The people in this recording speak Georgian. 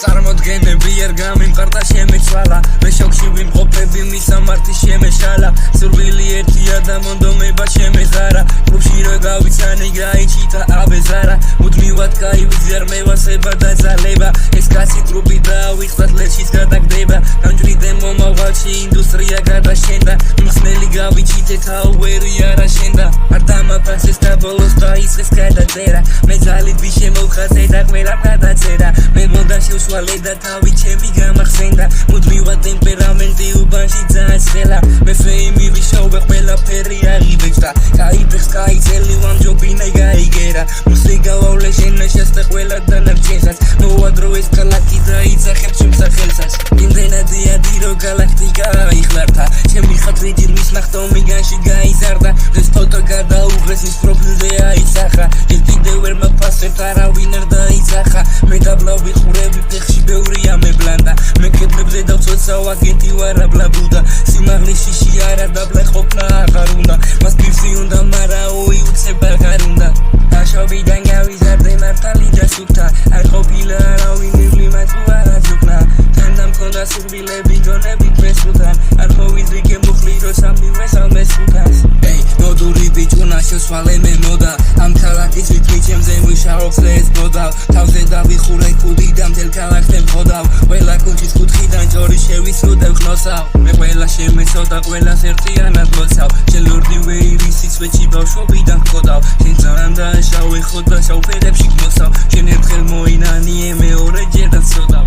წარმოდგენები არ გამიმყარდა შემეცვალა მე შოქში ვიმყოფები მისამართი შემეშალა სურვილი ერთია და მონდომება შემეხარა კლუბში რო გავიცანი გაიჩიტა აბეზარა მუდმივად გაივიზარ მევასება და ძალება ეს კაცი ტრუბი დაავიწყდა ლეშიც გადაგდება გამჭრიდე მომავალში ინდუსტრია გადაშენდა მხსნელი გავიჩიტე თაუერი არა შენდა არ დამაფასეს და ბოლოს დაიწყეს გადაწერა მე ძალით შემოვხაზე და ყველა გადაწერა მე მოდა შევსვალე და თავი ჩემი გამახსენდა მუდმივად ტემპერამენტი უბანში ძააცხელა მე ფეიმი ვიშოვე ყველაფერი აღიბეჭდა გაიფეხს გაიწელი ვამჯობინე გაიგერა მუსიკა ვავლეშენა შესტე ყველა დანარჩენსაც მოვადრო ეს ქალაქი დაიძახებ ჩემს სახელსაც იმდენადი ადი რო გალაქტიკა აიხლართა ჩემი ხათრი ჯირმის ნახტომი განში გაიზარდა ეს ფოტო გადაუღრეს ის პროფილზე აიცახა ეს კიდევ ვერ მაფასებთ არავინ არ დაიცახა მე დაბლავი ხურები ფეხში ბევრია მებლანდა მე კედლებზე დავწოცავ აგენტი ვარ აბლაბუდა სიმაღლის შიში არა დაბლა ყოფნა აღარ უნდა მას პირსი უნდა მარაოი უცებ აღარ უნდა დაშავიდან გავიზარდე მართალი და სუფთა არ ყოფილა არავინ იღლი მას უარა ძუკნა თან დამქონდა სურვილები გონები მესუთან არ მოვიზრიკე მუხლი რო სამივე სამეს უქას ეი მოდური ბიჭუნა შევსვალე მე მოდა ამ ქალაქის ვიტყვი ჩემზე ვიშაობს ეს ბოდავ თავზე დავიხურე კუდი და მთელ ქალაქზე მღოდავ ყველა კუჩის კუთხიდან ჯორი შევისრუდევ ხნოსავ მე ყველა შემეცოდა ყველას ერთიანად მოცავ შენ ლორდი ვეირის სიცვეთში ბავშვობიდან მქონდავ შენ ძალიან დააშავე ხოდა შავფერებში გმოსავ შენ ერთხელ მოინანიე მეორეჯერ დაცოდავ